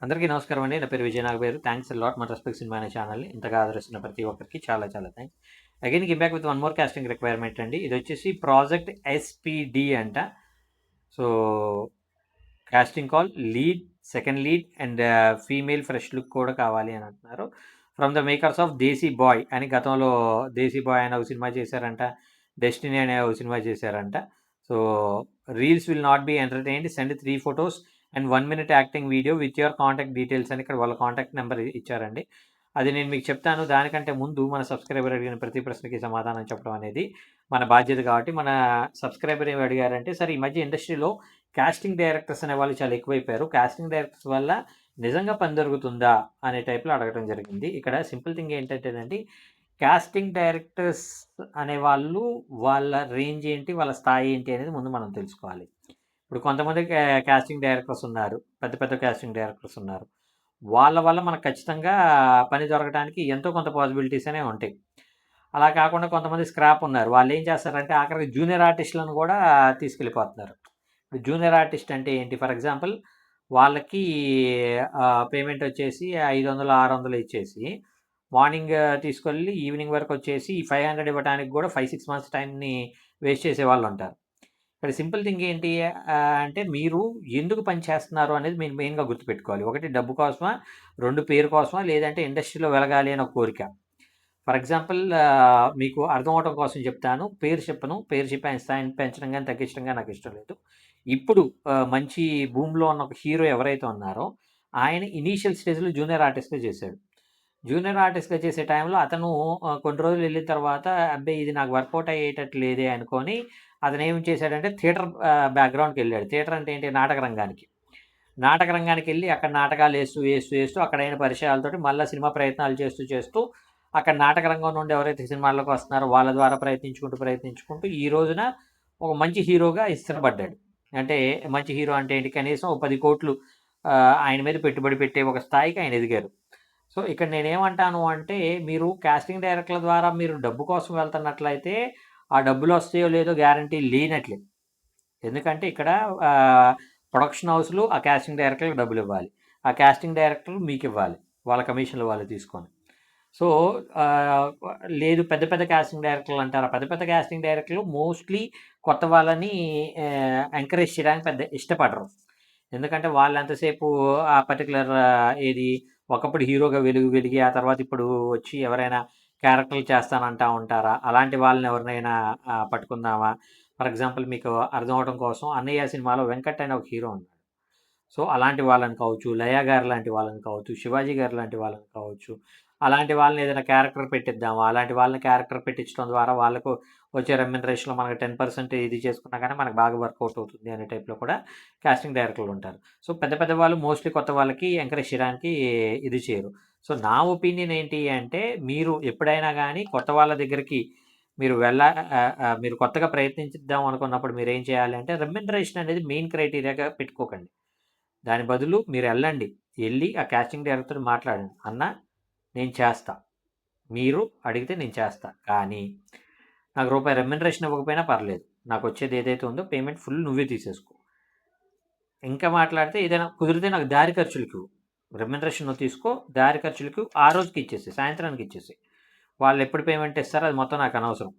అందరికీ నమస్కారం అండి. నా పేరు Vijay Nagaberu. Thanks a lot మన రెస్పెక్ట్ సినిమా అనే ఛానల్‌ని ఇంతగా ఆదరిస్తున్న ప్రతి ఒక్కరికి చాలా చాలా thanks. Again give back with one more casting requirement అండి. ఇది వచ్చేసి ప్రాజెక్ట్ ఎస్పీడి అంట. So casting call lead, second lead and female fresh look కూడా కావాలి అని అంటున్నారు. From the makers of Desi Boy అని గతంలో దేశీ బాయ్ అనే ఒక సినిమా చేశారంట. డెస్టినీ అనే ఒక సినిమా చేశారంట. So reels will not be entertained, send 3 photos and 1 minute acting video with your contact details అని ఇక్కడ వాళ్ళ కాంటాక్ట్ నెంబర్ ఇచ్చారండి. అది నేను మీకు చెప్తాను. దానికంటే ముందు మన సబ్స్క్రైబర్ అడిగిన ప్రతి ప్రశ్నకి సమాధానం చెప్పడం అనేది మన బాధ్యత కాబట్టి, మన సబ్స్క్రైబర్ ఏమి అడిగారంటే, సార్ ఈ మధ్య ఇండస్ట్రీలో కాస్టింగ్ డైరెక్టర్స్ అనే వాళ్ళు చాలా ఎక్కువైపోయారు, కాస్టింగ్ డైరెక్టర్స్ వల్ల నిజంగా పని దొరుకుతుందా అనే టైప్లో అడగడం జరిగింది. ఇక్కడ సింపుల్ థింగ్ ఏంటంటేనండి, కాస్టింగ్ డైరెక్టర్స్ అనేవాళ్ళు వాళ్ళ రేంజ్ ఏంటి, వాళ్ళ స్థాయి ఏంటి అనేది ముందు మనం తెలుసుకోవాలి. ఇప్పుడు కొంతమంది కాస్టింగ్ డైరెక్టర్స్ ఉన్నారు, పెద్ద పెద్ద కాస్టింగ్ డైరెక్టర్స్ ఉన్నారు. వాళ్ళ వల్ల మనకు ఖచ్చితంగా పని దొరకడానికి ఎంతో కొంత పాసిబిలిటీస్ అనేవి ఉంటాయి. అలా కాకుండా కొంతమంది స్క్రాప్ ఉన్నారు. వాళ్ళు ఏం చేస్తారంటే ఆఖరికి జూనియర్ ఆర్టిస్టులను కూడా తీసుకెళ్ళిపోతున్నారు. ఇప్పుడు జూనియర్ ఆర్టిస్ట్ అంటే ఏంటి? ఫర్ ఎగ్జాంపుల్ వాళ్ళకి పేమెంట్ వచ్చేసి 500, 600 ఇచ్చేసి మార్నింగ్ తీసుకెళ్ళి ఈవినింగ్ వరకు వచ్చేసి 500 ఇవ్వడానికి కూడా 5-6 months టైంని వేస్ట్ చేసే వాళ్ళు ఉంటారు. ఇక్కడ సింపుల్ థింగ్ ఏంటి అంటే, మీరు ఎందుకు పని చేస్తున్నారు అనేది మీరు మెయిన్గా గుర్తుపెట్టుకోవాలి. ఒకటి డబ్బు కోసమా, 2 పేరు కోసమా, లేదంటే ఇండస్ట్రీలో వెలగాలి అని ఒక కోరిక. ఫర్ ఎగ్జాంపుల్ మీకు అర్థం అవడం కోసం చెప్తాను, పేరు చెప్పను. పేరు చెప్పి ఆయన స్థాయిని పెంచడం కానీ తగ్గించడం కానీ నాకు ఇష్టం లేదు. ఇప్పుడు మంచి భూమిలో ఉన్న ఒక హీరో ఎవరైతే ఉన్నారో ఆయన ఇనీషియల్ స్టేజ్లో జూనియర్ ఆర్టిస్ట్గా చేశాడు. జూనియర్ ఆర్టిస్ట్గా చేసే టైంలో అతను కొన్ని రోజులు వెళ్ళిన తర్వాత అబ్బాయి ఇది నాకు వర్కౌట్ అయ్యేటట్టు లేదే అనుకొని అతను ఏం చేశాడంటే థియేటర్ బ్యాక్గ్రౌండ్కి వెళ్ళాడు. థియేటర్ అంటే ఏంటి? నాటక రంగానికి. నాటక రంగానికి వెళ్ళి అక్కడ నాటకాలు వేస్తూ అక్కడైన పరిచయాలతోటి మళ్ళీ సినిమా ప్రయత్నాలు చేస్తూ అక్కడ నాటక రంగం నుండి ఎవరైతే సినిమాల్లోకి వస్తున్నారో వాళ్ళ ద్వారా ప్రయత్నించుకుంటూ ఈ రోజున ఒక మంచి హీరోగా స్థిరపడ్డాడు. అంటే మంచి హీరో అంటే ఏంటి? కనీసం 10 కోట్లు ఆయన మీద పెట్టుబడి పెట్టే ఒక స్థాయికి ఆయన ఎదిగారు. సో ఇక్కడ నేనేమంటాను అంటే, మీరు కాస్టింగ్ డైరెక్టర్ల ద్వారా మీరు డబ్బు కోసం వెళ్తున్నట్లయితే ఆ డబ్బులు వస్తాయో లేదో గ్యారంటీ లేనట్లే. ఎందుకంటే ఇక్కడ ప్రొడక్షన్ హౌస్లు ఆ కాస్టింగ్ డైరెక్టర్లకు డబ్బులు ఇవ్వాలి, ఆ కాస్టింగ్ డైరెక్టర్లు మీకు ఇవ్వాలి, వాళ్ళ కమిషన్లు వాళ్ళు తీసుకొని. సో లేదు పెద్ద పెద్ద కాస్టింగ్ డైరెక్టర్లు అంటారా, పెద్ద పెద్ద కాస్టింగ్ డైరెక్టర్లు మోస్ట్లీ కొత్త వాళ్ళని ఎంకరేజ్ చేయడానికి పెద్ద ఇష్టపడరు. ఎందుకంటే వాళ్ళు ఎంతసేపు ఆ పర్టికులర్ ఏది ఒకప్పుడు హీరోగా వెలిగి ఆ తర్వాత ఇప్పుడు వచ్చి ఎవరైనా క్యారెక్టర్లు చేస్తానంటా ఉంటారా, అలాంటి వాళ్ళని ఎవరినైనా పట్టుకుందామా. ఫర్ ఎగ్జాంపుల్ మీకు అర్థం అవడం కోసం, అన్నయ్య సినిమాలో వెంకట్ అనే ఒక హీరో ఉన్నాడు. సో అలాంటి వాళ్ళని కావచ్చు, లయ గారు లాంటి వాళ్ళని కావచ్చు, శివాజీ గారు లాంటి వాళ్ళని కావచ్చు, అలాంటి వాళ్ళని ఏదైనా క్యారెక్టర్ పెట్టిద్దాము, అలాంటి వాళ్ళని క్యారెక్టర్ పెట్టించడం ద్వారా వాళ్ళకు వచ్చే రెమ్యునరేషన్లో మనకు 10% ఇది చేసుకున్నా కానీ మనకు బాగా వర్కౌట్ అవుతుంది అనే టైప్లో కూడా కాస్టింగ్ డైరెక్టర్లు ఉంటారు. సో పెద్ద పెద్ద వాళ్ళు మోస్ట్లీ కొత్త వాళ్ళకి ఎంకరేజ్ చేయడానికి ఇది చేయరు. సో నా ఒపీనియన్ ఏంటి అంటే, మీరు ఎప్పుడైనా కానీ కొత్త వాళ్ళ దగ్గరికి మీరు కొత్తగా ప్రయత్నించిద్దాం అనుకున్నప్పుడు మీరు ఏం చేయాలి అంటే, రెమ్యునరేషన్ అనేది మెయిన్ క్రైటీరియాగా పెట్టుకోకండి. దాని బదులు మీరు వెళ్ళి ఆ కాస్టింగ్ డైరెక్టర్ మాట్లాడండి, అన్న నేను చేస్తా, మీరు అడిగితే నేను చేస్తా, కానీ నాకు రూపాయి రెమ్యునరేషన్ ఇవ్వకపోయినా పర్లేదు, నాకు వచ్చేది ఏదైతే ఉందో పేమెంట్ ఫుల్ నువ్వే తీసేసుకో. ఇంకా మాట్లాడితే ఏదైనా కుదిరితే నాకు దారి ఖర్చులకు రెమ్యునరేషన్ నువ్వు తీసుకో, దారి ఖర్చులకు ఆ రోజుకి ఇచ్చేసి, సాయంత్రానికి ఇచ్చేసి, వాళ్ళు ఎప్పుడు పేమెంట్ ఇస్తారో అది మొత్తం నాకు అనవసరం.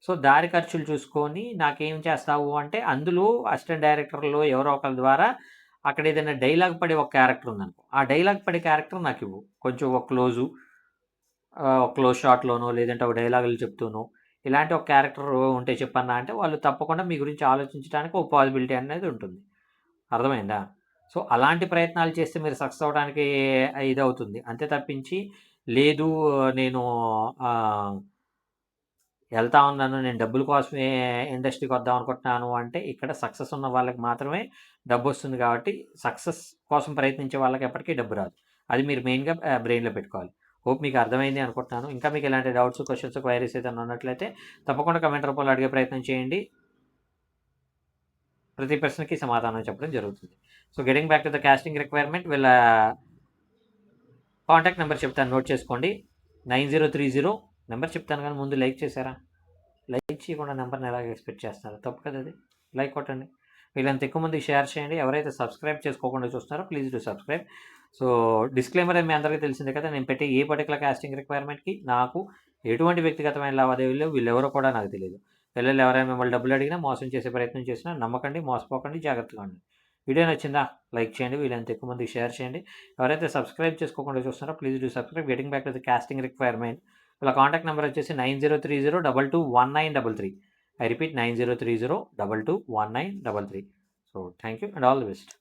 సో దారి ఖర్చులు చూసుకొని నాకేం చేస్తావు అంటే, అందులో అసిస్టెంట్ డైరెక్టర్లో ఎవరో ఒకరి ద్వారా అక్కడ ఏదైనా డైలాగ్ పడే ఒక క్యారెక్టర్ ఉందనుకో, ఆ డైలాగ్ పడే క్యారెక్టర్ నాకు ఇవ్వు. కొంచెం ఒక క్లోజ్ షాట్లోనో లేదంటే ఒక డైలాగులు చెప్తూనో ఇలాంటి ఒక క్యారెక్టర్ ఉంటే చెప్పన్నా అంటే, వాళ్ళు తప్పకుండా మీ గురించి ఆలోచించడానికి ఒక పాసిబిలిటీ అనేది ఉంటుంది. అర్థమైందా? సో అలాంటి ప్రయత్నాలు చేస్తే మీరు సక్సెస్ అవ్వడానికి ఇది అవుతుంది. అంతే తప్పించి లేదు నేను వెళ్తా ఉన్నాను, నేను డబ్బుల కోసమే ఇండస్ట్రీకి వద్దాం అనుకుంటున్నాను అంటే, ఇక్కడ సక్సెస్ ఉన్న వాళ్ళకి మాత్రమే డబ్బు వస్తుంది. కాబట్టి సక్సెస్ కోసం ప్రయత్నించే వాళ్ళకి ఎప్పటికీ డబ్బు రాదు. అది మీరు మెయిన్గా బ్రెయిన్లో పెట్టుకోవాలి. హోప్ మీకు అర్థమైంది అనుకుంటున్నాను. ఇంకా మీకు ఎలాంటి డౌట్స్, క్వశ్చన్స్, క్వైరీస్ ఏదైనా ఉన్నట్లయితే తప్పకుండా కమెంట్ రూపంలో అడిగే ప్రయత్నం చేయండి. ప్రతి ప్రశ్నకి సమాధానం చెప్పడం జరుగుతుంది. So getting back to the casting requirement, వీళ్ళ కాంటాక్ట్ నెంబర్ చెప్తాను, నోట్ చేసుకోండి. 9030 నెంబర్ చెప్తాను, కానీ ముందు లైక్ చేశారా? లైక్ చేయకుండా నెంబర్ని ఎలాగ ఎక్స్పెక్ట్ చేస్తున్నారు? తప్పు కదా అది. లైక్ కొట్టండి. వీళ్ళంత ఎక్కువ మంది షేర్ చేయండి. ఎవరైతే సబ్స్క్రైబ్ చేసుకోకుండా చూస్తున్నారో please do subscribe. So disclaimer మీ అందరికీ తెలిసిందే కదా, నేను పెట్టే ఏ పర్టికులర్ కాస్టింగ్ రిక్వైర్మెంట్కి నాకు ఎటువంటి వ్యక్తిగతమైన లావాదేవీలు వీళ్ళెవరో కూడా నాకు తెలియదు. పిల్లలు ఎవరైనా మిమ్మల్ని డబ్బులు అడిగినా మోసం చేసే ప్రయత్నం చేసినా నమ్మకండి, మోసపోకండి, జాగ్రత్తగా ఉండండి. వీడియో నచ్చిందా లైక్ చేయండి, వీళ్ళంత ఎక్కువ మందికి షేర్ చేయండి. ఎవరైతే సబ్స్క్రైబ్ చేసుకోకుండా చూస్తున్నారో please do subscribe. Getting back to the casting requirement, వాళ్ళ కాంటాక్ట్ నెంబర్ వచ్చేసి 9030221933. I repeat 9030221933. So thank you and all the best.